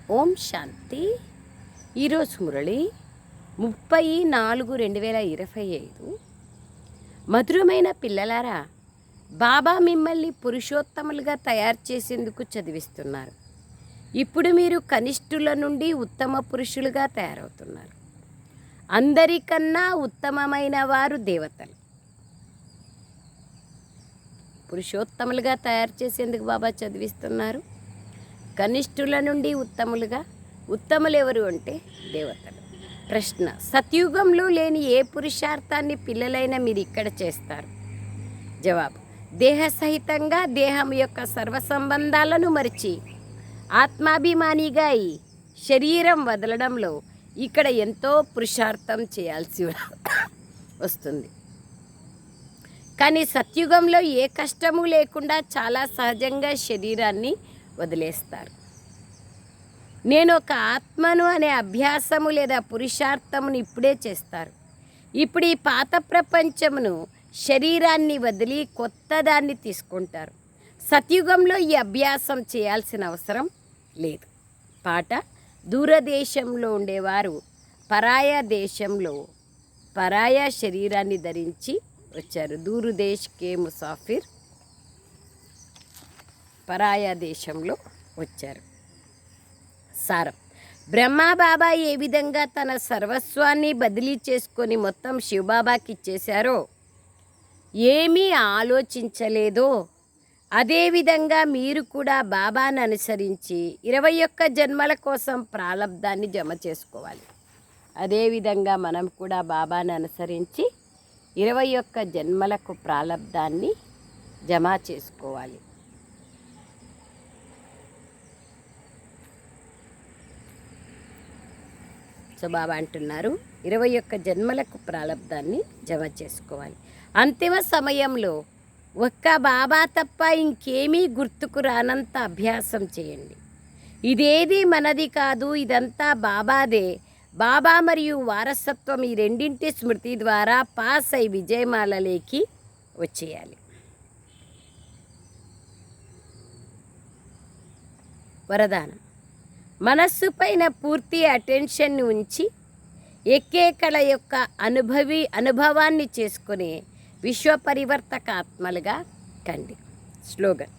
ఓం శాంతి. ఈరోజు మురళి 30/4/2025. మధురమైన పిల్లలారా, బాబా మిమ్మల్ని పురుషోత్తములుగా తయారు చేసేందుకు చదివిస్తున్నారు. ఇప్పుడు మీరు కనిష్ఠుల నుండి ఉత్తమ పురుషులుగా తయారవుతున్నారు. అందరికన్నా ఉత్తమమైన వారు దేవతలు. పురుషోత్తములుగా తయారు చేసేందుకు బాబా చదివిస్తున్నారు. కనిష్ఠుల నుండి ఉత్తములు ఎవరు అంటే దేవతలు. ప్రశ్న: సత్యుగంలో లేని ఏ పురుషార్థాన్ని పిల్లలైన మీరు ఇక్కడ చేస్తారు? జవాబు: దేహ సహితంగా దేహం యొక్క సర్వ సంబంధాలను మరిచి ఆత్మాభిమానిగా అయి శరీరం వదలడంలో ఇక్కడ ఎంతో పురుషార్థం చేయాల్సి వస్తుంది. కానీ సత్యుగంలో ఏ కష్టము లేకుండా చాలా సహజంగా శరీరాన్ని వదిలేస్తారు. నేను ఒక ఆత్మను అనే అభ్యాసము లేదా పురుషార్థమును ఇప్పుడే చేస్తారు. ఇప్పుడు ఈ పాత ప్రపంచమును శరీరాన్ని వదిలి కొత్త దాన్ని తీసుకుంటారు. సత్యుగంలో ఈ అభ్యాసం చేయాల్సిన అవసరం లేదు. పాట: దూరదేశంలో ఉండేవారు పరాయ శరీరాన్ని ధరించి వచ్చారు. దూరదేశ్ కే ముసాఫిర్ పరాయ దేశంలో వచ్చారు. సారం: బ్రహ్మబాబా ఏ విధంగా తన సర్వస్వాన్ని బదిలీ చేసుకొని మొత్తం శివబాబాకి ఇచ్చేశారో, ఏమీ ఆలోచించలేదో, అదేవిధంగా మీరు కూడా బాబాను అనుసరించి 21 జన్మల కోసం ప్రాలబ్ధాన్ని జమ చేసుకోవాలి. అదేవిధంగా మనం కూడా బాబాను అనుసరించి 21 జన్మలకు ప్రాలబ్ధాన్ని జమ చేసుకోవాలి. సో బాబా అంటున్నారు 21 జన్మలకు ప్రాలబ్ధాన్ని జమ చేసుకోవాలి. అంతిమ సమయంలో ఒక్క బాబా తప్ప ఇంకేమీ గుర్తుకు రానంత అభ్యాసం చేయండి. ఇదేది మనది కాదు, ఇదంతా బాబాదే. బాబా మరియు వారసత్వం ఈ రెండింటి స్మృతి ద్వారా పాస్ అయి విజయమాలలోకి వచ్చేయాలి. వరదానం: మనస్సు పైన పూర్తి అటెన్షన్ని ఉంచి ఎక్కేకళ యొక్క అనుభవాన్ని చేసుకునే విశ్వ పరివర్తక ఆత్మలుగా కండి. స్లోగన్: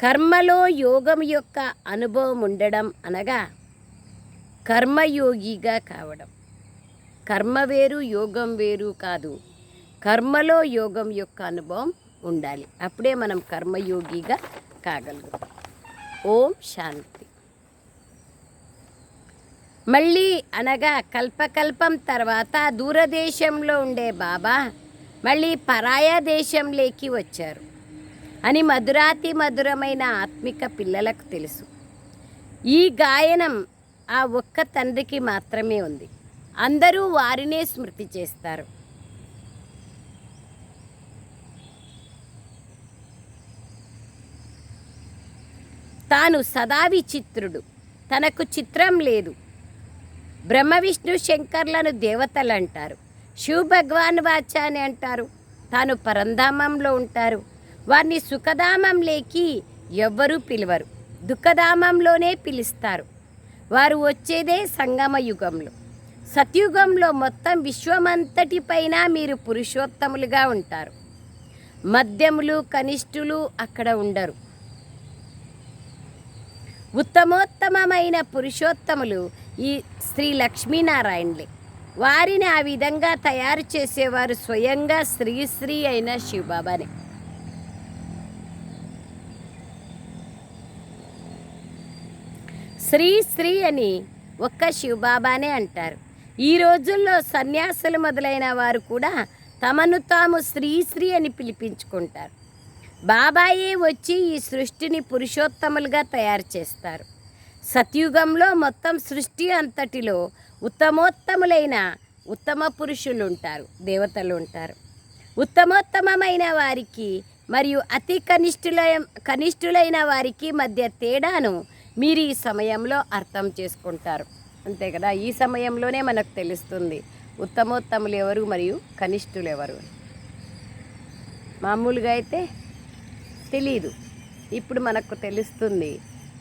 కర్మలో యోగం యొక్క అనుభవం ఉండడం అనగా కర్మయోగిగా కావడం. కర్మ వేరు, యోగం వేరు కాదు. కర్మలో యోగం యొక్క అనుభవం ఉండాలి. అప్పుడే మనం కర్మయోగిగా కాగలుగుతాం. ఓం శాంతి. మళ్ళీ అనగా కల్పకల్పం తర్వాత దూరదేశంలో ఉండే బాబా మళ్ళీ పరాయ దేశంలోకి వచ్చారు అని మధురాతి మధురమైన ఆత్మిక పిల్లలకు తెలుసు. ఈ గాయనం ఆ ఒక్క తండ్రికి మాత్రమే ఉంది. అందరూ వారినే స్మృతి చేస్తారు. తాను సదా విచిత్రుడు, తనకు చిత్రం లేదు. బ్రహ్మ విష్ణు శంకర్లను దేవతలు అంటారు. శివ భగవాన్ వాచ అని అంటారు. తాను పరంధామంలో ఉంటారు. వారిని సుఖధామంలోకి ఎవ్వరూ పిలవరు, దుఃఖధామంలోనే పిలుస్తారు. వారు వచ్చేదే సంగమ యుగంలో. సత్యుగంలో మొత్తం విశ్వమంతటిపైన మీరు పురుషోత్తములుగా ఉంటారు. మధ్యములు కనిష్ఠులు అక్కడ ఉండరు. ఉత్తమోత్తమైన పురుషోత్తములు ఈ శ్రీ లక్ష్మీనారాయణలే. వారిని ఆ విధంగా తయారు చేసేవారు స్వయంగా శ్రీ అయిన శివబాబానే. శ్రీ అని ఒక్క శివబాబానే అంటారు. ఈ రోజుల్లో సన్యాసులు మొదలైన వారు కూడా తమను తాము శ్రీ అని పిలిపించుకుంటారు. బాబాయే వచ్చి ఈ సృష్టిని పురుషోత్తములుగా తయారు చేస్తారు. సత్యుగంలో మొత్తం సృష్టి అంతటిలో ఉత్తమోత్తములైన ఉత్తమ పురుషులు ఉంటారు, దేవతలు ఉంటారు. ఉత్తమోత్తమైన వారికి మరియు అతి కనిష్ఠులైన వారికి మధ్య తేడాను మీరు ఈ సమయంలో అర్థం చేసుకుంటారు. అంతే కదా, ఈ సమయంలోనే మనకు తెలుస్తుంది ఉత్తమోత్తములు ఎవరు మరియు కనిష్ఠులు ఎవరు. మామూలుగా అయితే తెలీదు. ఇప్పుడు మనకు తెలుస్తుంది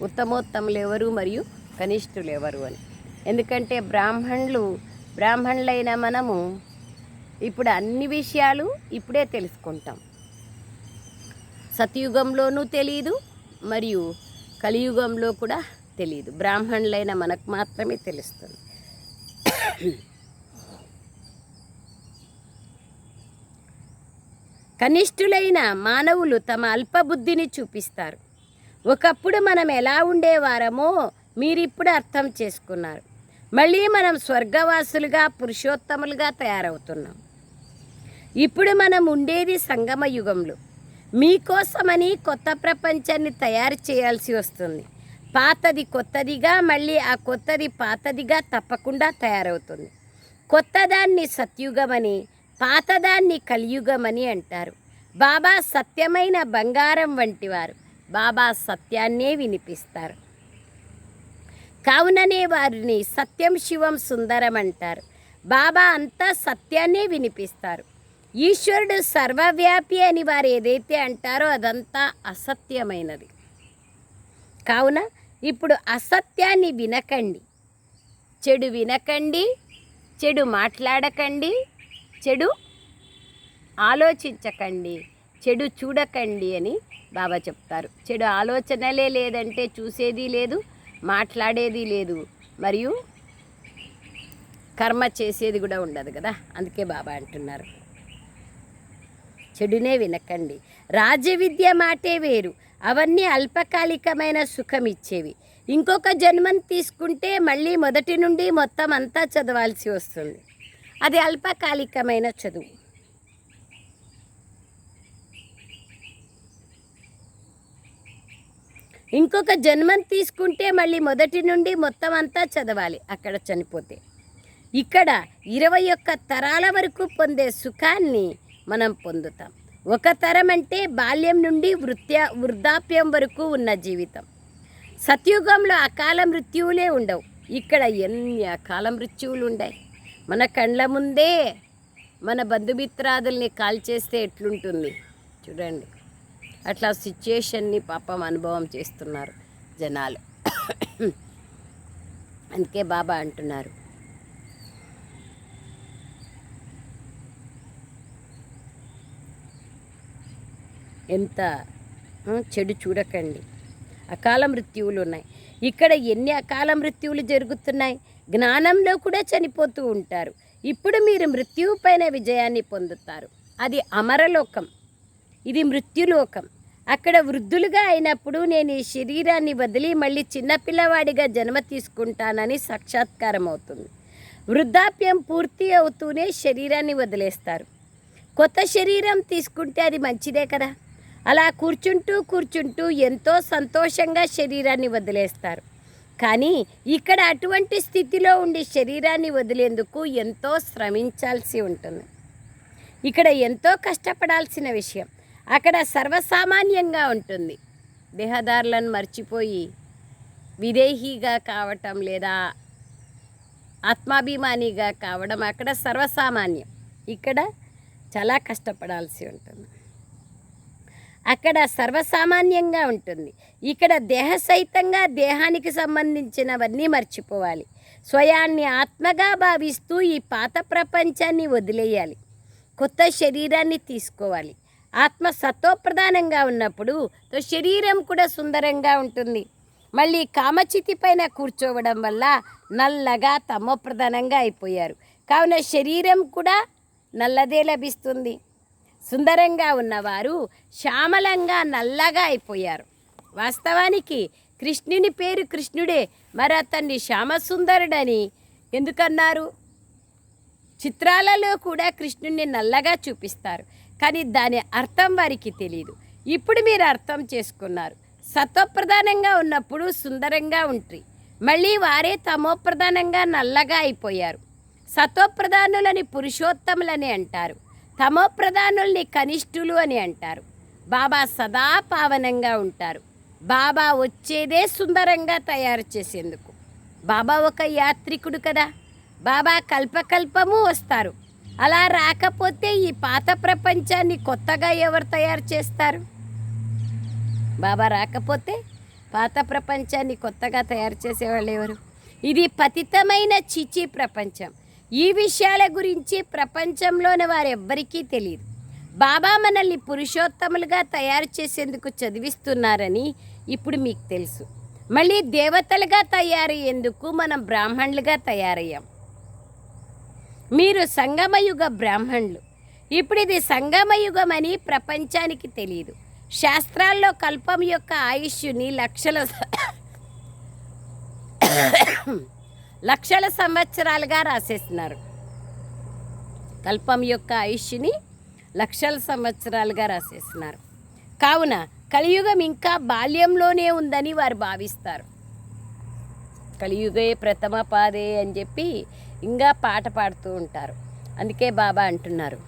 ఉత్తమోత్తములు ఎవరు మరియు కనిష్ఠులు ఎవరు అని. ఎందుకంటే బ్రాహ్మణులైన మనము ఇప్పుడు అన్ని విషయాలు ఇప్పుడే తెలుసుకుంటాం. సతయుగంలోనూ తెలియదు, మరియు కలియుగంలో కూడా తెలియదు. బ్రాహ్మణులైన మనకు మాత్రమే తెలుస్తుంది. కనిష్ఠులైన మానవులు తమ అల్పబుద్ధిని చూపిస్తారు. ఒకప్పుడు మనం ఎలా ఉండేవారమో మీరిప్పుడు అర్థం చేసుకున్నారు. మళ్ళీ మనం స్వర్గవాసులుగా పురుషోత్తములుగా తయారవుతున్నాం. ఇప్పుడు మనం ఉండేది సంగమ యుగంలో. మీకోసమని కొత్త ప్రపంచాన్ని తయారు చేయాల్సి వస్తుంది. పాతది కొత్తదిగా, మళ్ళీ ఆ కొత్తది పాతదిగా తప్పకుండా తయారవుతుంది. కొత్తదాన్ని సత్యుగమని, పాతదాన్ని కలియుగమని అంటారు. బాబా సత్యమైన బంగారం వంటివారు. బాబా సత్యాన్నే వినిపిస్తారు. కావుననే వారిని సత్యం శివం సుందరం అంటారు. బాబా అంతా సత్యాన్నే వినిపిస్తారు. ఈశ్వరుడు సర్వవ్యాపి అని వారు ఏదైతే అంటారో అదంతా అసత్యమైనది. కావున ఇప్పుడు అసత్యాన్ని వినకండి, చెడు వినకండి, చెడు మాట్లాడకండి, చెడు ఆలోచించకండి, చెడు చూడకండి అని బాబా చెప్తారు. చెడు ఆలోచనలే లేదంటే చూసేది లేదు, మాట్లాడేది లేదు, మరియు కర్మ చేసేది కూడా ఉండదు కదా. అందుకే బాబా అంటున్నారు చెడునే వినకండి. రాజవిద్య మాటే వేరు. అవన్నీ అల్పకాలికమైన సుఖం ఇచ్చేవి. ఇంకొక జన్మను తీసుకుంటే మళ్ళీ మొదటి నుండి మొత్తం అంతా చదవాల్సి వస్తుంది. అది అల్పకాలికమైన చదువు. ఇంకొక జన్మను తీసుకుంటే మళ్ళీ మొదటి నుండి మొత్తం అంతా చదవాలి అక్కడ చనిపోతే. ఇక్కడ 21 తరాల వరకు పొందే సుఖాన్ని మనం పొందుతాం. ఒక తరం అంటే బాల్యం నుండి వృద్ధాప్యం వరకు ఉన్న జీవితం. సత్యుగంలో అకాల మృత్యువులే ఉండవు. ఇక్కడ ఎన్ని అకాల మృత్యువులు ఉన్నాయి. మన కండ్ల ముందే మన బంధుమిత్రాదుల్ని కాల్చేస్తే ఎట్లుంటుంది చూడండి. అట్లా సిచ్యుయేషన్ని పాపం అనుభవం చేస్తున్నారు జనాలు. అందుకే బాబా అంటున్నారు ఎంత చెడు చూడకండి. అకాల మృత్యువులు ఉన్నాయి. ఇక్కడ ఎన్ని అకాల మృత్యువులు జరుగుతున్నాయి. జ్ఞానంలో కూడా చనిపోతూ ఉంటారు. ఇప్పుడు మీరు మృత్యువు పైన విజయాన్ని పొందుతారు. అది అమరలోకం, ఇది మృత్యులోకం. అక్కడ వృద్ధులుగా అయినప్పుడు నేను ఈ శరీరాన్ని వదిలి మళ్ళీ చిన్నపిల్లవాడిగా జన్మ తీసుకుంటానని సాక్షాత్కారం అవుతుంది. వృద్ధాప్యం పూర్తి అవుతూనే శరీరాన్ని వదిలేస్తారు. కొత్త శరీరం తీసుకుంటే అది మంచిదే కదా. అలా కూర్చుంటూ ఎంతో సంతోషంగా శరీరాన్ని వదిలేస్తారు. కానీ ఇక్కడ అటువంటి స్థితిలో ఉండి శరీరాన్ని వదిలేందుకు ఎంతో శ్రమించాల్సి ఉంటుంది. ఇక్కడ ఎంతో కష్టపడాల్సిన విషయం. అక్కడ సర్వసామాన్యంగా ఉంటుంది. దేహదారులను మర్చిపోయి విదేహీగా కావటం లేదా ఆత్మాభిమానిగా కావడం అక్కడ సర్వసామాన్యం. ఇక్కడ చాలా కష్టపడాల్సి ఉంటుంది. అక్కడ సర్వసామాన్యంగా ఉంటుంది. ఇక్కడ దేహ సహితంగా దేహానికి సంబంధించినవన్నీ మర్చిపోవాలి. స్వయాన్ని ఆత్మగా భావిస్తూ ఈ పాత ప్రపంచాన్ని వదిలేయాలి. కొత్త శరీరాన్ని తీసుకోవాలి. ఆత్మ సత్వప్రధానంగా ఉన్నప్పుడు శరీరం కూడా సుందరంగా ఉంటుంది. మళ్ళీ కామచితి పైన కూర్చోవడం వల్ల నల్లగా తమోప్రధానంగా అయిపోయారు. కావున శరీరం కూడా నల్లదే లభిస్తుంది. సుందరంగా ఉన్నవారు శ్యామలంగా నల్లగా అయిపోయారు. వాస్తవానికి కృష్ణుని పేరు కృష్ణుడే, మరి అతన్ని శ్యామసుందరుడని ఎందుకన్నారు? చిత్రాలలో కూడా కృష్ణుడిని నల్లగా చూపిస్తారు, కానీ దాని అర్థం వారికి తెలియదు. ఇప్పుడు మీరు అర్థం చేసుకున్నారు. సత్వప్రధానంగా ఉన్నప్పుడు సుందరంగా ఉంటారు, మళ్ళీ వారే తమోప్రధానంగా నల్లగా అయిపోయారు. సత్వప్రధానులని పురుషోత్తములని అంటారు, తమోప్రధానుల్ని కనిష్ఠులు అని అంటారు. బాబా సదా పావనంగా ఉంటారు. బాబా వచ్చేదే సుందరంగా తయారు చేసేందుకు. బాబా ఒక యాత్రికుడు కదా. బాబా కల్పకల్పము వస్తారు. అలా రాకపోతే ఈ పాత ప్రపంచాన్ని కొత్తగా ఎవరు తయారు చేస్తారు? బాబా రాకపోతే పాత ప్రపంచాన్ని కొత్తగా తయారు చేసేవాళ్ళు ఎవరు? ఇది పతితమైన చీచీ ప్రపంచం. ఈ విషయాల గురించి ప్రపంచంలోని వారెవ్వరికీ తెలియదు. బాబా మనల్ని పురుషోత్తములుగా తయారు చేసేందుకు చదివిస్తున్నారని ఇప్పుడు మీకు తెలుసు. మళ్ళీ దేవతలుగా తయారయ్యేందుకు మనం బ్రాహ్మణులుగా తయారయ్యాం. మీరు సంగమయుగ బ్రాహ్మణులు. ఇప్పుడు ఇది సంగమయుగం అని ప్రపంచానికి తెలియదు. శాస్త్రాల్లో కల్పం యొక్క ఆయుష్ని లక్షల సంవత్సరాలుగా రాసేస్తున్నారు. కల్పం యొక్క ఆయుష్ని లక్షల సంవత్సరాలుగా రాసేస్తున్నారు. కావున కలియుగం ఇంకా బాల్యంలోనే ఉందని వారు భావిస్తారు. కలియుగే ప్రథమ పాదే అని చెప్పి ఇంకా పాట పాడుతూ ఉంటారు. అందుకే బాబా అంటున్నారు,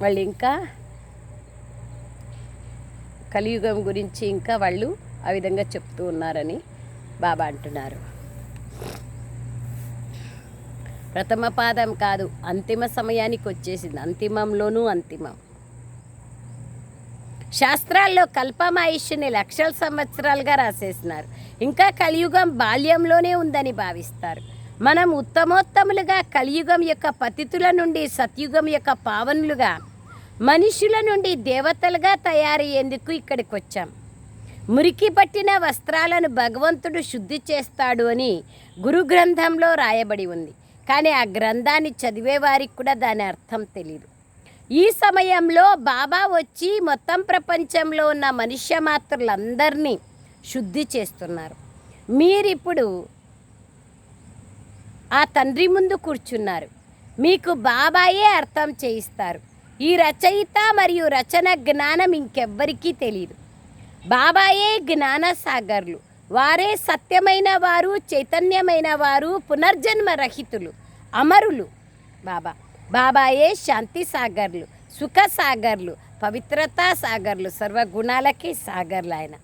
వాళ్ళు ఇంకా కలియుగం గురించి ఇంకా వాళ్ళు ఆ విధంగా చెప్తూ ఉన్నారని బాబా అంటున్నారు. ప్రథమ పాదం కాదు, అంతిమ సమయానికి వచ్చేసింది. అంతిమంలోనూ అంతిమం. శాస్త్రాల్లో కల్పమాయుష్ని లక్షల సంవత్సరాలుగా రాసేసినారు. ఇంకా కలియుగం బాల్యంలోనే ఉందని భావిస్తారు. మనం ఉత్తమోత్తములుగా కలియుగం యొక్క పతితుల నుండి సత్యుగం యొక్క పావనులుగా, మనుషుల నుండి దేవతలుగా తయారయ్యేందుకు ఇక్కడికి వచ్చాం. మురికి పట్టిన వస్త్రాలను భగవంతుడు శుద్ధి చేస్తాడు అని గురు గ్రంథంలో రాయబడి ఉంది. కానీ ఆ గ్రంథాన్ని చదివే వారికి కూడా దాని అర్థం తెలియదు. ఈ సమయంలో బాబా వచ్చి మొత్తం ప్రపంచంలో ఉన్న మనుష్య మాత్రులందరినీ శుద్ధి చేస్తున్నారు. మీరిప్పుడు ఆ తండ్రి ముందు కూర్చున్నారు. మీకు బాబాయే అర్థం చేయిస్తారు. ఈ రచయిత మరియు రచన జ్ఞానం ఇంకెవ్వరికీ తెలియదు. బాబాయే జ్ఞాన సాగర్లు. వారే సత్యమైన వారు, చైతన్యమైన వారు, పునర్జన్మ రహితులు, అమరులు. బాబాయే శాంతి సాగర్లు, సుఖ సాగర్లు, పవిత్రతా సాగర్లు, సర్వగుణాలకి సాగర్లు. ఆయన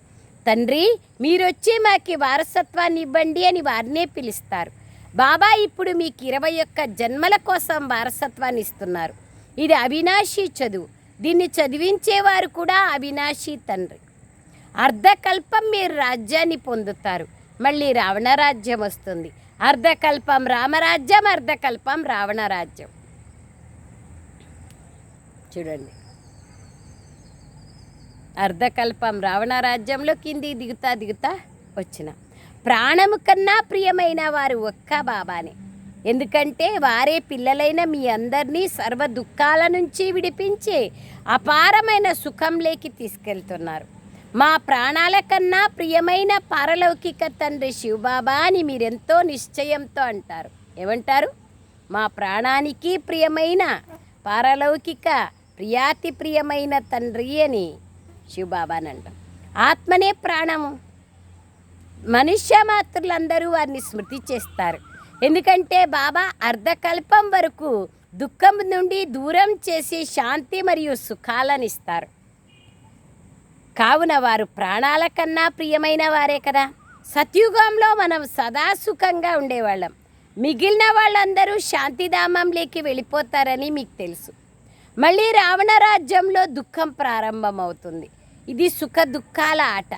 తండ్రి మీరొచ్చి మాకి వారసత్వాన్ని ఇవ్వండి అని వారినే పిలుస్తారు. బాబా ఇప్పుడు మీకు 21 జన్మల కోసం వారసత్వాన్ని ఇస్తున్నారు. ఇది అవినాశీ చదువు. దీన్ని చదివించేవారు కూడా అవినాశీ తండ్రి. అర్ధకల్పం మీరు రాజ్యాన్ని పొందుతారు. మళ్ళీ రావణ రాజ్యం వస్తుంది. అర్ధకల్పం రామరాజ్యం, అర్ధకల్పం రావణ రాజ్యం. చూడండి, అర్ధకల్పం రావణ రాజ్యంలో కింది దిగుతా వచ్చిన ప్రాణము కన్నా ప్రియమైన వారు ఒక్క బాబానే. ఎందుకంటే వారే పిల్లలైన మీ అందరినీ సర్వ దుఃఖాల నుంచి విడిపించి అపారమైన సుఖంలోకి తీసుకెళ్తున్నారు. మా ప్రాణాల కన్నా ప్రియమైన పారలౌకిక తండ్రి శివబాబా అని మీరెంతో నిశ్చయంతో అంటారు. ఏమంటారు? మా ప్రాణానికి ప్రియమైన పారలౌకిక ప్రియాతి ప్రియమైన తండ్రి అని శివబాబాని అంటాం. ఆత్మనే ప్రాణము. మనుష్య మాత్రులందరూ వారిని స్మృతి చేస్తారు. ఎందుకంటే బాబా అర్ధకల్పం వరకు దుఃఖం నుండి దూరం చేసి శాంతి మరియు సుఖాలను ఇస్తారు. కావున వారు ప్రాణాల కన్నా ప్రియమైన వారే కదా. సత్యుగంలో మనం సదా సుఖంగా ఉండేవాళ్ళం. మిగిలిన వాళ్ళందరూ శాంతిధామంలోకి వెళ్ళిపోతారని మీకు తెలుసు. మళ్ళీ రావణ రాజ్యంలో దుఃఖం ప్రారంభమవుతుంది. ఇది సుఖ దుఃఖాల ఆట.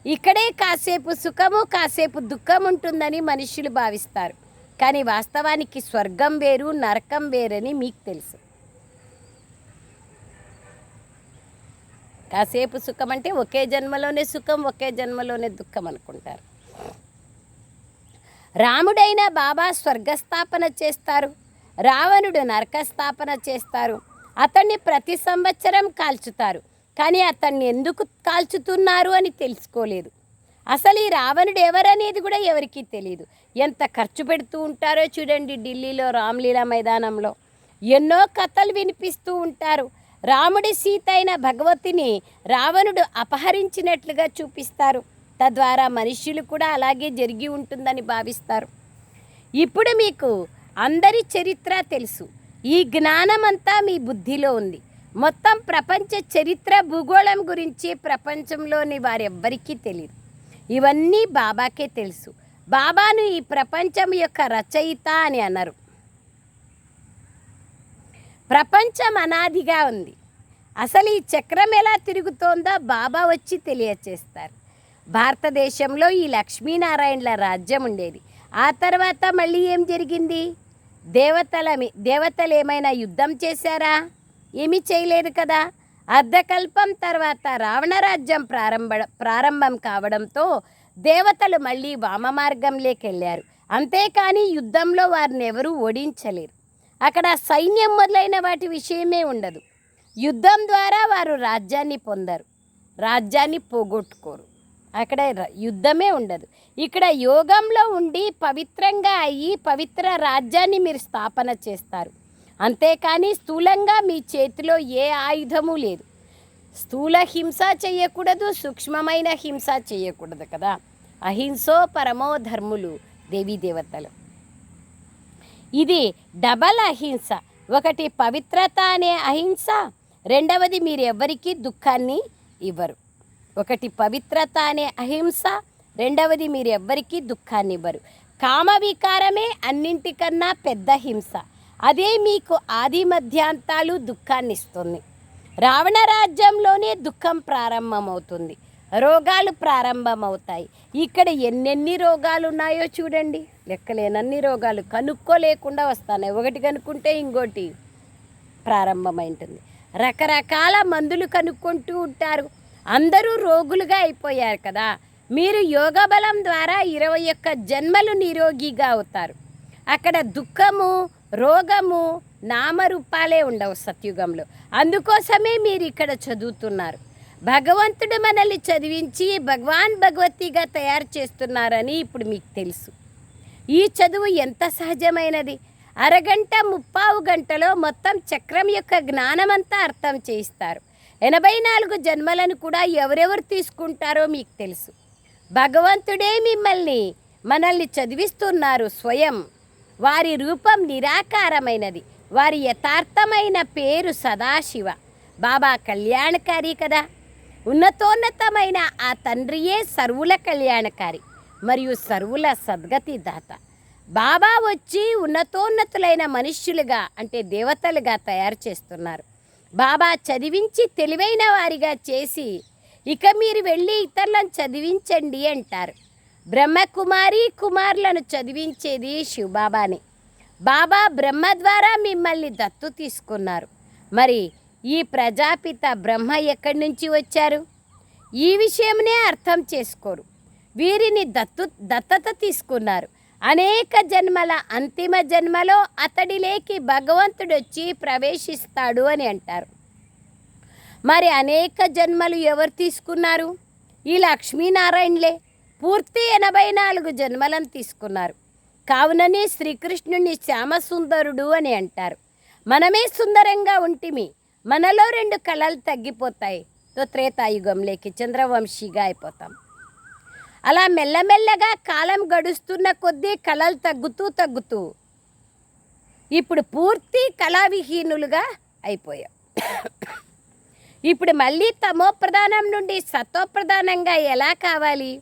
ఇక్కడే కాసేపు సుఖము కాసేపు దుఃఖం ఉంటుందని మనుషులు భావిస్తారు. కానీ వాస్తవానికి స్వర్గం వేరు, నరకం వేరని మీకు తెలుసు. కాసేపు సుఖం అంటే ఒకే జన్మలోనే సుఖం, ఒకే జన్మలోనే దుఃఖం అనుకుంటారు. రాముడైన బాబా స్వర్గస్థాపన చేస్తారు, రావణుడు నరకస్థాపన చేస్తారు. అతన్ని ప్రతి సంవత్సరం కాల్చుతారు. కానీ అతన్ని ఎందుకు కాల్చుతున్నారు అని తెలుసుకోలేదు. అసలు ఈ రావణుడు ఎవరనేది కూడా ఎవరికీ తెలియదు. ఎంత ఖర్చు పెడుతూ ఉంటారో చూడండి. ఢిల్లీలో రామ్లీలా మైదానంలో ఎన్నో కథలు వినిపిస్తూ ఉంటారు. రాముడి సీత అయిన భగవతిని రావణుడు అపహరించినట్లుగా చూపిస్తారు. తద్వారా మనుష్యులు కూడా అలాగే జరిగి ఉంటుందని భావిస్తారు. ఇప్పుడు మీకు అందరి చరిత్ర తెలుసు. ఈ జ్ఞానమంతా మీ బుద్ధిలో ఉంది. మొత్తం ప్రపంచ చరిత్ర, భూగోళం గురించి ప్రపంచంలోని వారెవ్వరికీ తెలియదు. ఇవన్నీ బాబాకే తెలుసు. బాబాను ఈ ప్రపంచం యొక్క రచయిత అని అన్నారు. ప్రపంచం అనాదిగా ఉంది. అసలు ఈ చక్రం ఎలా తిరుగుతోందో బాబా వచ్చి తెలియచేస్తారు. భారతదేశంలో ఈ లక్ష్మీనారాయణల రాజ్యం ఉండేది. ఆ తర్వాత మళ్ళీ ఏం జరిగింది? దేవతలు ఏమైనా యుద్ధం చేశారా? ఏమీ చేయలేదు కదా. అర్ధకల్పం తర్వాత రావణ రాజ్యం ప్రారంభం కావడంతో దేవతలు మళ్ళీ వామ మార్గంలోకి వెళ్ళారు. అంతేకాని యుద్ధంలో వారిని ఎవరూ ఓడించలేరు. అక్కడ సైన్యం మొదలైన వాటి విషయమే ఉండదు. యుద్ధం ద్వారా వారు రాజ్యాన్ని పొందరు, రాజ్యాన్ని పోగొట్టుకోరు. అక్కడ యుద్ధమే ఉండదు. ఇక్కడ యోగంలో ఉండి పవిత్రంగా అయ్యి పవిత్ర రాజ్యాన్ని మీరు స్థాపన చేస్తారు. అంతేకాని స్థూలంగా మీ చేతిలో ఏ ఆయుధము లేదు. స్థూల హింస చేయకూడదు, సూక్ష్మమైన హింస చేయకూడదు కదా. అహింసో పరమో ధర్ములు దేవీ దేవతలు. ఇది డబల్ అహింస. ఒకటి పవిత్రత అనే అహింస, రెండవది మీరు ఎవరికి దుఃఖాన్ని ఇవ్వరు. ఒకటి పవిత్రత అనే అహింస, రెండవది మీరు ఎవ్వరికీ దుఃఖాన్ని ఇవ్వరు. కామ వికారమే అన్నింటికన్నా పెద్ద హింస. అదే మీకు ఆది మధ్యాంతాలు దుఃఖాన్ని ఇస్తుంది. రావణ రాజ్యంలోనే దుఃఖం ప్రారంభమవుతుంది, రోగాలు ప్రారంభమవుతాయి. ఇక్కడ ఎన్నెన్ని రోగాలు ఉన్నాయో చూడండి, లెక్కలేనన్ని రోగాలు కనుక్కోలేకుండా వస్తాయి. ఒకటి కనుక్కుంటే ఇంకోటి ప్రారంభమైంటుంది. రకరకాల మందులు కనుక్కుంటూ ఉంటారు. అందరూ రోగులుగా అయిపోయారు కదా. మీరు యోగ బలం ద్వారా 21 జన్మలు నిరోగిగా అవుతారు. అక్కడ దుఃఖము, రోగము, నామరూపాలే ఉండవు సత్యుగంలో. అందుకోసమే మీరు ఇక్కడ చదువుతున్నారు. భగవంతుడు మనల్ని చదివించి భగవతిగా తయారు చేస్తున్నారని ఇప్పుడు మీకు తెలుసు. ఈ చదువు ఎంత సహజమైనది. అరగంట 3/4 గంటలో మొత్తం చక్రం యొక్క జ్ఞానమంతా అర్థం చేయిస్తారు. 84 జన్మలను కూడా ఎవరెవరు తీసుకుంటారో మీకు తెలుసు. భగవంతుడే మనల్ని చదివిస్తున్నారు స్వయం. వారి రూపం నిరాకారమైనది. వారి యథార్థమైన పేరు సదాశివ. బాబా కళ్యాణకారి కదా. ఉన్నతోన్నతమైన ఆ తండ్రియే సర్వుల కళ్యాణకారి మరియు సర్వుల సద్గతి దాత. బాబా వచ్చి ఉన్నతోన్నతులైన మనుష్యులుగా అంటే దేవతలుగా తయారు చేస్తున్నారు. బాబా చదివించి తెలివైన వారిగా చేసి ఇక మీరు వెళ్ళి ఇతరులను చదివించండి అంటారు. కుమారులను చదివించేది శివబాబానే. బాబా బ్రహ్మ ద్వారా మిమ్మల్ని దత్తు తీసుకున్నారు. మరి ఈ ప్రజాపిత బ్రహ్మ ఎక్కడి నుంచి వచ్చారు? ఈ విషయంనే అర్థం చేసుకోరు. వీరిని దత్తత తీసుకున్నారు. అనేక జన్మల అంతిమ జన్మలో అతడిలోకి భగవంతుడు వచ్చి ప్రవేశిస్తాడు అని అంటారు. మరి అనేక జన్మలు ఎవరు తీసుకున్నారు? ఈ లక్ష్మీనారాయణలే పూర్తి 84 జన్మలను తీసుకున్నారు. కావుననే శ్రీకృష్ణుని శ్యామసుందరుడు అని అంటారు. మనమే సుందరంగా ఉంటిమి, మనలో 2 కళలు తగ్గిపోతాయి. త్రేతాయుగంలోకి చంద్రవంశీగా అయిపోతాం. అలా మెల్లమెల్లగా కాలం గడుస్తున్న కొద్దీ కళలు తగ్గుతూ ఇప్పుడు పూర్తి కళావిహీనులుగా అయిపోయాం. ఇప్పుడు మళ్ళీ తమోప్రధానం నుండి సతోప్రధానంగా ఎలా కావాలి?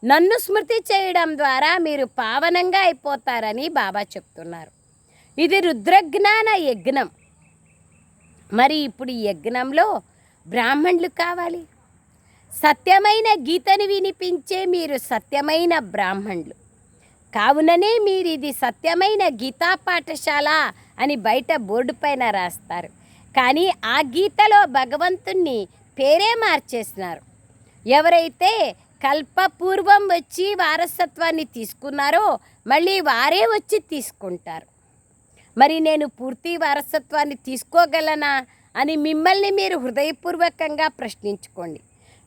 నన్ను స్మృతి చేయడం ద్వారా మీరు పావనంగా అయిపోతారని బాబా చెప్తున్నారు. ఇది రుద్రజ్ఞాన యజ్ఞం. మరి ఇప్పుడు ఈ యజ్ఞంలో బ్రాహ్మణులు కావాలి. సత్యమైన గీతను వినిపించే మీరు సత్యమైన బ్రాహ్మణులు. కావుననే మీరు ఇది సత్యమైన గీతా పాఠశాల అని బయట బోర్డు పైన రాస్తారు. కానీ ఆ గీతలో భగవంతుణ్ణి పేరే మార్చేస్తున్నారు. ఎవరైతే కల్పపూర్వం వచ్చి వారసత్వాన్ని తీసుకున్నారో మళ్ళీ వారే వచ్చి తీసుకుంటారు. మరి నేను పూర్తి వారసత్వాన్ని తీసుకోగలనా అని మిమ్మల్ని మీరు హృదయపూర్వకంగా ప్రశ్నించుకోండి.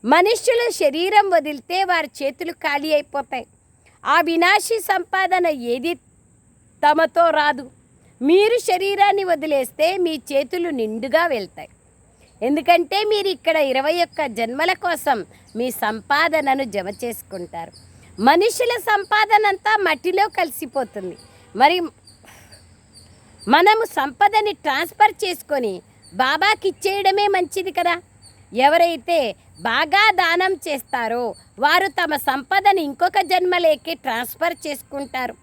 మనుష్యుల శరీరం వదిలితే వారి చేతులు ఖాళీ అయిపోతాయి. ఆ వినాశీ సంపాదన ఏది తమతో రాదు. మీరు శరీరాన్ని వదిలేస్తే మీ చేతులు నిండుగా వెళ్తాయి. ఎందుకంటే మీరు ఇక్కడ 21 జన్మల కోసం మీ సంపాదనను జమ చేసుకుంటారు. మనుషుల సంపాదన అంతా మట్టిలో కలిసిపోతుంది. మరి మనము సంపదని ట్రాన్స్ఫర్ చేసుకొని బాబాకి ఇచ్చేయడమే మంచిది కదా. ఎవరైతే బాగా దానం చేస్తారో వారు తమ సంపదని ఇంకొక జన్మలేకి ట్రాన్స్ఫర్ చేసుకుంటారు.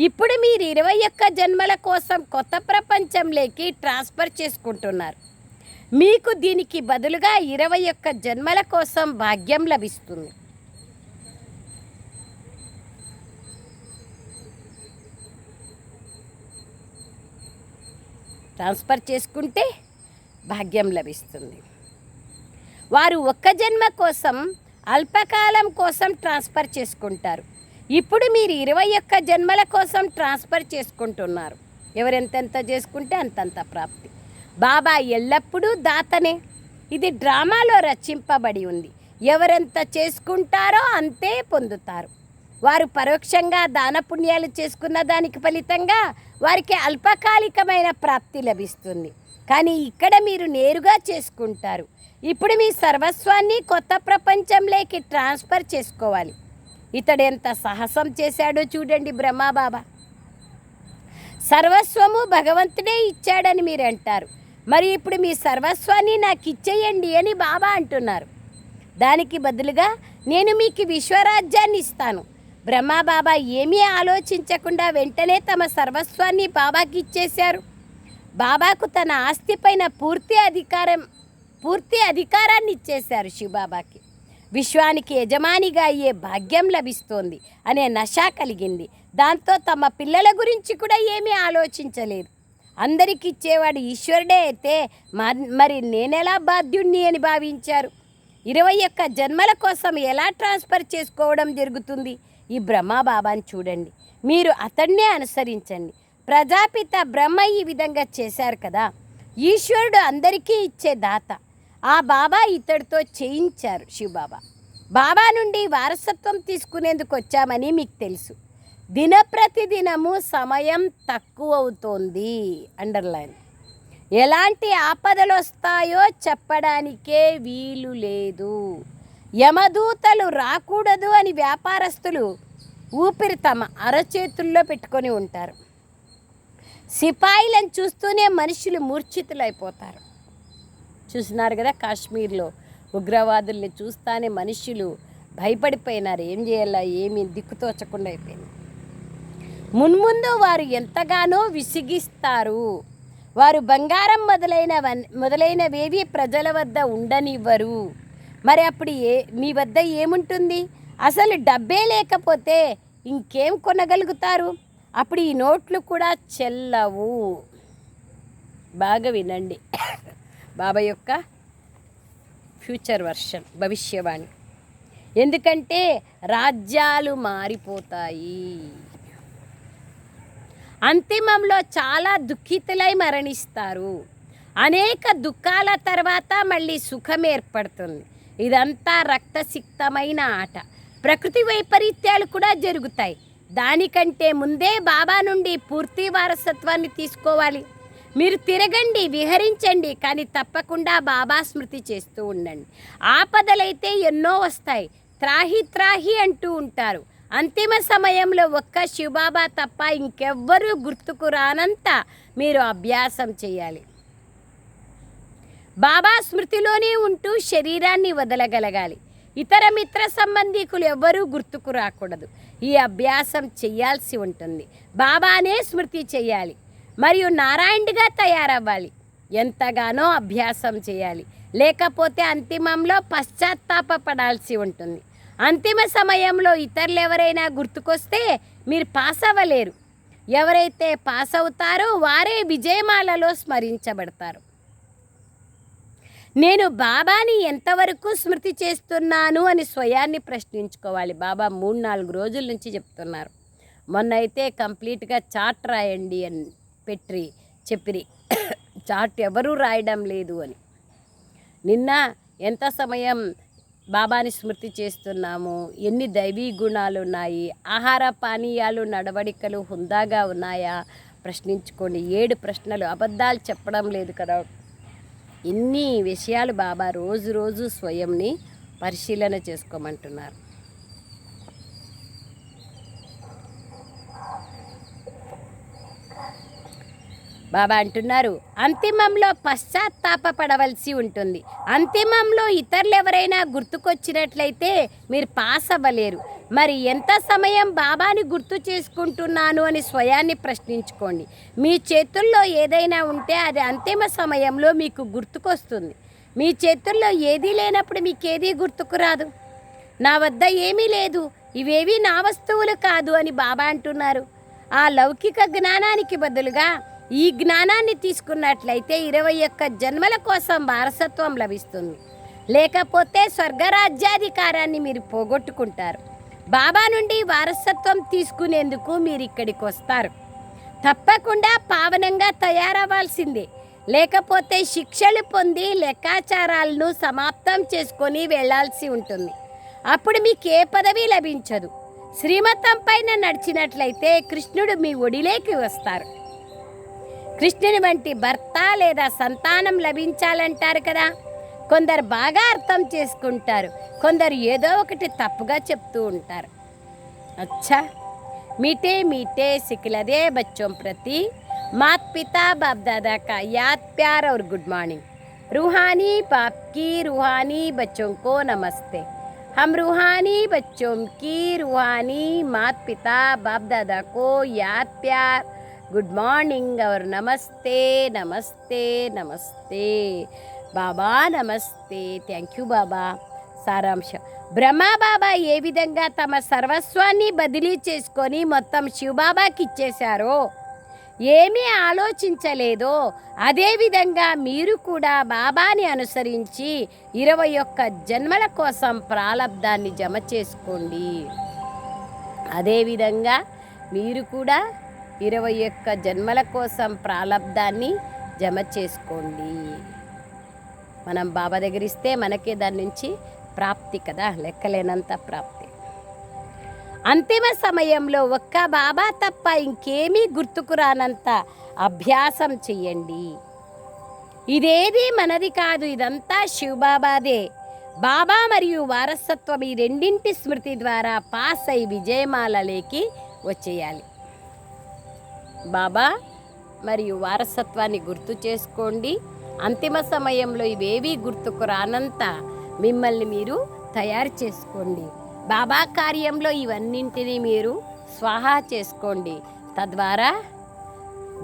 ఇప్పుడు మీరు 21 జన్మల కోసం కొత్త ప్రపంచంలోకి ట్రాన్స్ఫర్ చేసుకుంటున్నారు. మీకు దీనికి బదులుగా 21 జన్మల కోసం భాగ్యం లభిస్తుంది. ట్రాన్స్ఫర్ చేసుకుంటే భాగ్యం లభిస్తుంది. వారు ఒక్క జన్మ కోసం అల్పకాలం కోసం ట్రాన్స్ఫర్ చేసుకుంటారు. ఇప్పుడు మీరు 21 జన్మల కోసం ట్రాన్స్ఫర్ చేసుకుంటున్నారు. ఎవరెంతెంత చేసుకుంటే అంతంత ప్రాప్తి. బాబా ఎల్లప్పుడూ దాతనే. ఇది డ్రామాలో రచింపబడి ఉంది. ఎవరెంత చేసుకుంటారో అంతే పొందుతారు. వారు పరోక్షంగా దాన పుణ్యాలు చేసుకున్న దానికి ఫలితంగా వారికి అల్పకాలికమైన ప్రాప్తి లభిస్తుంది. కానీ ఇక్కడ మీరు నేరుగా చేసుకుంటారు. ఇప్పుడు మీ సర్వస్వాన్ని కొత్త ప్రపంచంలోకి ట్రాన్స్ఫర్ చేసుకోవాలి. ఇతడు ఎంత సాహసం చేశాడో చూడండి బ్రహ్మబాబా. సర్వస్వము భగవంతుడే ఇచ్చాడని మీరు అంటారు. మరి ఇప్పుడు మీ సర్వస్వాన్ని నాకు ఇచ్చేయండి అని బాబా అంటున్నారు. దానికి బదులుగా నేను మీకు విశ్వరాజ్యాన్ని ఇస్తాను. బ్రహ్మబాబా ఏమీ ఆలోచించకుండా వెంటనే తమ సర్వస్వాన్ని బాబాకి ఇచ్చేశారు. బాబాకు తన ఆస్తిపైన పూర్తి అధికారాన్ని ఇచ్చేశారు శివబాబాకి. విశ్వానికి యజమానిగా అయ్యే భాగ్యం లభిస్తోంది అనే నష కలిగింది. దాంతో తమ పిల్లల గురించి కూడా ఏమీ ఆలోచించలేదు. అందరికి ఇచ్చేవాడు ఈశ్వరుడే అయితే మరి నేనెలా బాధ్యుణ్ణి అని భావించారు. 21 జన్మల కోసం ఎలా ట్రాన్స్ఫర్ చేసుకోవడం జరుగుతుంది? ఈ బ్రహ్మబాబాని చూడండి. మీరు అతన్నే అనుసరించండి. ప్రజాపిత బ్రహ్మ ఈ విధంగా చేశారు కదా. ఈశ్వరుడు అందరికీ ఇచ్చే దాత. ఆ బాబా ఇతడితో చేయించారు. శివబాబా బాబా నుండి వారసత్వం తీసుకునేందుకు వచ్చామని మీకు తెలుసు. దినప్రతిదినము సమయం తక్కువ అవుతోంది. అండర్లైన్. ఎలాంటి ఆపదలు వస్తాయో చెప్పడానికే వీలు లేదు. యమదూతలు రాకూడదు అని వ్యాపారస్తులు ఊపిరి తమ అరచేతుల్లో పెట్టుకొని ఉంటారు. సిపాయిలను చూస్తూనే మనుషులు మూర్ఛితులైపోతారు. చూసినారు కదా, కాశ్మీర్లో ఉగ్రవాదుల్ని చూస్తానే మనుషులు భయపడిపోయినారు. ఏం చేయాలా ఏమి దిక్కుతోచకుండా అయిపోయింది. మున్ముందు వారు ఎంతగానో విసిగిస్తారు. వారు బంగారం మొదలైనవేవి ప్రజల వద్ద ఉండనివ్వరు. మరి అప్పుడు మీ వద్ద ఏముంటుంది? అసలు డబ్బే లేకపోతే ఇంకేం కొనగలుగుతారు? అప్పుడు ఈ నోట్లు కూడా చెల్లవు. బాగా వినండి బాబా యొక్క ఫ్యూచర్ వర్షన్, భవిష్యవాణి. ఎందుకంటే రాజ్యాలు మారిపోతాయి. అంతిమంలో చాలా దుఃఖితులై మరణిస్తారు. అనేక దుఃఖాల తర్వాత మళ్ళీ సుఖం ఏర్పడుతుంది. ఇదంతా రక్తసిక్తమైన ఆట. ప్రకృతి వైపరీత్యాలు కూడా జరుగుతాయి. దానికంటే ముందే బాబా నుండి పూర్తి వారసత్వాన్ని తీసుకోవాలి. మీరు తిరగండి, విహరించండి, కానీ తప్పకుండా బాబా స్మృతి చేస్తూ ఉండండి. ఆపదలైతే ఎన్నో వస్తాయి. త్రాహి త్రాహి అంటూ ఉంటారు. అంతిమ సమయంలో ఒక్క శివబాబా తప్ప ఇంకెవ్వరూ గుర్తుకు రానంత మీరు అభ్యాసం చేయాలి. బాబా స్మృతిలోనే ఉంటూ శరీరాన్ని వదలగలగాలి. ఇతర మిత్ర సంబంధికులు ఎవ్వరూ గుర్తుకు రాకూడదు. ఈ అభ్యాసం చేయాల్సి ఉంటుంది. బాబానే స్మృతి చేయాలి మరియు నారాయణుడిగా తయారవ్వాలి. ఎంతగానో అభ్యాసం చేయాలి. లేకపోతే అంతిమంలో పశ్చాత్తాపపడాల్సి ఉంటుంది. అంతిమ సమయంలో ఇతరులు ఎవరైనా గుర్తుకొస్తే మీరు పాస్ అవ్వలేరు. ఎవరైతే పాస్ అవుతారో వారే విజయమాలలో స్మరించబడతారు. నేను బాబాని ఎంతవరకు స్మృతి చేస్తున్నాను అని స్వయాన్ని ప్రశ్నించుకోవాలి. బాబా 3-4 రోజుల నుంచి చెప్తున్నారు. మొన్న అయితే కంప్లీట్గా చార్ట్ రాయండి అని చెప్పిరి. చార్ట్ ఎవరూ రాయడం లేదు అని. నిన్న ఎంత సమయం బాబాని స్మృతి చేస్తున్నాము, ఎన్ని దైవీ గుణాలు ఉన్నాయి, ఆహార పానీయాలు నడవడికలు హుందాగా ఉన్నాయా ప్రశ్నించుకోండి. 7 ప్రశ్నలు. అబద్ధాలు చెప్పడం లేదు కదా. ఇన్ని విషయాలు బాబా రోజు స్వయంని పరిశీలన చేసుకోమంటున్నారు. బాబా అంటున్నారు, అంతిమంలో పశ్చాత్తాపపడవలసి ఉంటుంది. అంతిమంలో ఇతరులు ఎవరైనా గుర్తుకొచ్చినట్లయితే మీరు పాస్ అవ్వలేరు. మరి ఎంత సమయం బాబాని గుర్తు చేసుకుంటున్నాను అని స్వయాన్ని ప్రశ్నించుకోండి. మీ చేతుల్లో ఏదైనా ఉంటే అది అంతిమ సమయంలో మీకు గుర్తుకొస్తుంది. మీ చేతుల్లో ఏదీ లేనప్పుడు మీకేదీ గుర్తుకు రాదు. నా వద్ద ఏమీ లేదు, ఇవేవి నా వస్తువులు కాదు అని బాబా అంటున్నారు. ఆ లౌకిక జ్ఞానానికి బదులుగా ఈ జ్ఞానాన్ని తీసుకున్నట్లయితే 21 జన్మల కోసం వారసత్వం లభిస్తుంది. లేకపోతే స్వర్గరాజ్యాధికారాన్ని మీరు పోగొట్టుకుంటారు. బాబా నుండి వారసత్వం తీసుకునేందుకు మీరు ఇక్కడికి వస్తారు. తప్పకుండా పావనంగా తయారవ్వాల్సిందే. లేకపోతే శిక్షలు పొంది లెక్కాచారాలను సమాప్తం చేసుకొని వెళ్లాల్సి ఉంటుంది. అప్పుడు మీకు ఏ పదవి లభించదు. శ్రీమతం పైన నడిచినట్లయితే కృష్ణుడు మీ ఒడిలోకి వస్తారు. కృష్ణుని వంటి భర్త లేదా సంతానం లభించాలంటారు కదా. కొందరు బాగా అర్థం చేసుకుంటారు, కొందరు ఏదో ఒకటి తప్పుగా చెప్తూ ఉంటారు. అచ్చా, మీటే మీటే సిక్కిలదే బచ్చోं ప్రతి मात पिता बाप दादा का याद प्यार और गुड मॉर्निंग. रूहानी बाप की रूहानी बच्चों को नमस्ते. हम रूहानी बच्चों की रूहानी मात पिता बाप दादा को याद प्यार गुड मॉर्निंग और नमस्ते नमस्ते नमस्ते. బాబా నమస్తే. థ్యాంక్ యూ బాబా. సారాంశం: బ్రహ్మబాబా ఏ విధంగా తమ సర్వస్వాన్ని బదిలీ చేసుకొని మొత్తం శివబాబాకి ఇచ్చేశారో, ఏమీ ఆలోచించలేదో, అదేవిధంగా మీరు కూడా బాబాని అనుసరించి 21 జన్మల కోసం ప్రాలబ్ధాన్ని జమ చేసుకోండి. అదేవిధంగా మీరు కూడా 21 జన్మల కోసం ప్రాలబ్ధాన్ని జమ చేసుకోండి. మనం బాబా దగ్గర ఇస్తే మనకే దాని నుంచి ప్రాప్తి కదా, లెక్కలేనంత ప్రాప్తి. అంతిమ సమయంలో ఒక్క బాబా తప్ప ఇంకేమీ గుర్తుకు రానంత అభ్యాసం చెయ్యండి. ఇదేది మనది కాదు, ఇదంతా శివబాబాదే. బాబా మరియు వారసత్వం ఈ రెండింటి స్మృతి ద్వారా పాస్ అయి విజయమాలలోకి వచ్చేయాలి. బాబా మరియు వారసత్వాన్ని గుర్తు చేసుకోండి. అంతిమ సమయంలో ఇవేవీ గుర్తుకు రానంత మిమ్మల్ని మీరు తయారు చేసుకోండి. బాబా కార్యంలో ఇవన్నింటినీ మీరు స్వాహా చేసుకోండి. తద్వారా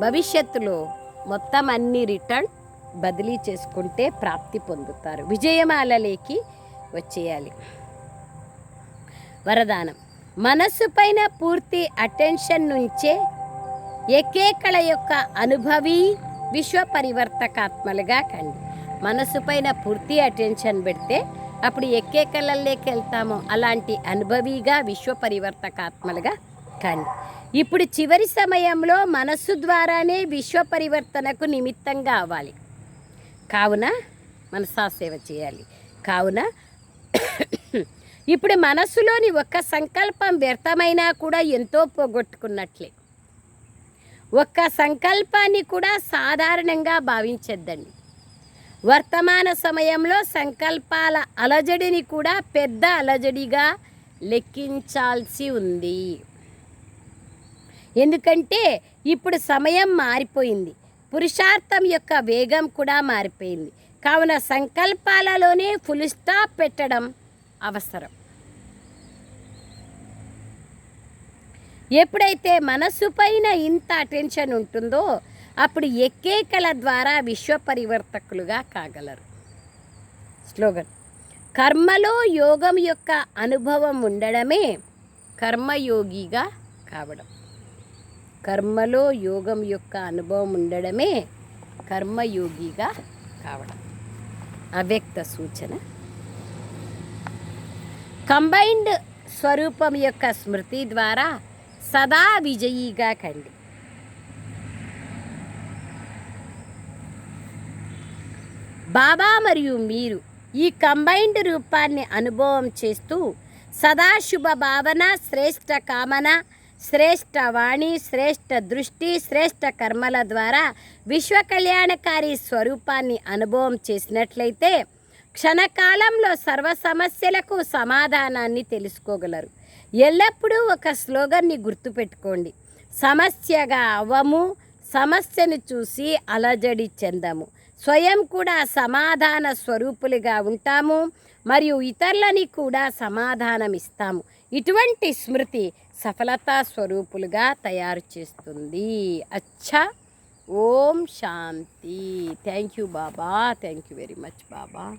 భవిష్యత్తులో మొత్తం అన్ని రిటర్న్ బదిలీ చేసుకుంటే ప్రాప్తి పొందుతారు. విజయమాలలోకి వచ్చేయాలి. వరదానం: మనస్సు పైన పూర్తి అటెన్షన్ నుంచే ఏకేకళ యొక్క అనుభవి విశ్వ పరివర్తకాత్మలుగా కండి. మనసు పైన పూర్తి అటెన్షన్ పెడితే అప్పుడు ఎక్కేకళల్లోకి వెళ్తామో అలాంటి అనుభవిగా విశ్వ పరివర్తకాత్మలుగా కండి. ఇప్పుడు చివరి సమయంలో మనస్సు ద్వారానే విశ్వ పరివర్తనకు నిమిత్తంగా అవ్వాలి. కావున మనసా సేవ చేయాలి. కావున ఇప్పుడు మనస్సులోని ఒక్క సంకల్పం వ్యర్థమైనా కూడా ఎంతో పోగొట్టుకున్నట్లే. ఒక్క సంకల్పాన్ని కూడా సాధారణంగా భావించద్దండి. వర్తమాన సమయంలో సంకల్పాల అలజడిని కూడా పెద్ద అలజడిగా లెక్కించాల్సి ఉంది. ఎందుకంటే ఇప్పుడు సమయం మారిపోయింది, పురుషార్థం యొక్క వేగం కూడా మారిపోయింది. కావున సంకల్పాలలోనే ఫుల్ స్టాప్ పెట్టడం అవసరం. ఎప్పుడైతే మనస్సు పైన ఇంత అటెన్షన్ ఉంటుందో అప్పుడు ఎక్కేకల ద్వారా విశ్వ పరివర్తకులుగా కాగలరు. స్లోగన్: కర్మలో యోగం యొక్క అనుభవం ఉండడమే కర్మయోగిగా కావడం. కర్మలో యోగం యొక్క అనుభవం ఉండడమే కర్మయోగిగా కావడం. అవ్యక్త సూచన: కంబైన్డ్ స్వరూపం యొక్క స్మృతి ద్వారా సదా విజయీగా కండి. బాబా మరియు మీరు ఈ కంబైన్డ్ రూపాన్ని అనుభవం చేస్తూ సదా శుభ భావన, శ్రేష్ఠ కామన, శ్రేష్ఠ వాణి, శ్రేష్ఠ దృష్టి, శ్రేష్ఠ కర్మల ద్వారా విశ్వ కళ్యాణకారి స్వరూపాన్ని అనుభవం చేసినట్లయితే క్షణకాలంలో సర్వ సమస్యలకు సమాధానాన్ని తెలుసుకోగలరు. ఎల్లప్పుడూ ఒక స్లోగన్ని గుర్తుపెట్టుకోండి: సమస్యగా అవ్వము, సమస్యను చూసి అలజడి చెందము. స్వయం కూడా సమాధాన స్వరూపులుగా ఉంటాము మరియు ఇతరులని కూడా సమాధానం ఇస్తాము. ఇటువంటి స్మృతి సఫలతా స్వరూపులుగా తయారు చేస్తుంది. అచ్చా. ఓం శాంతి. Thank you Baba. Thank you very much Baba.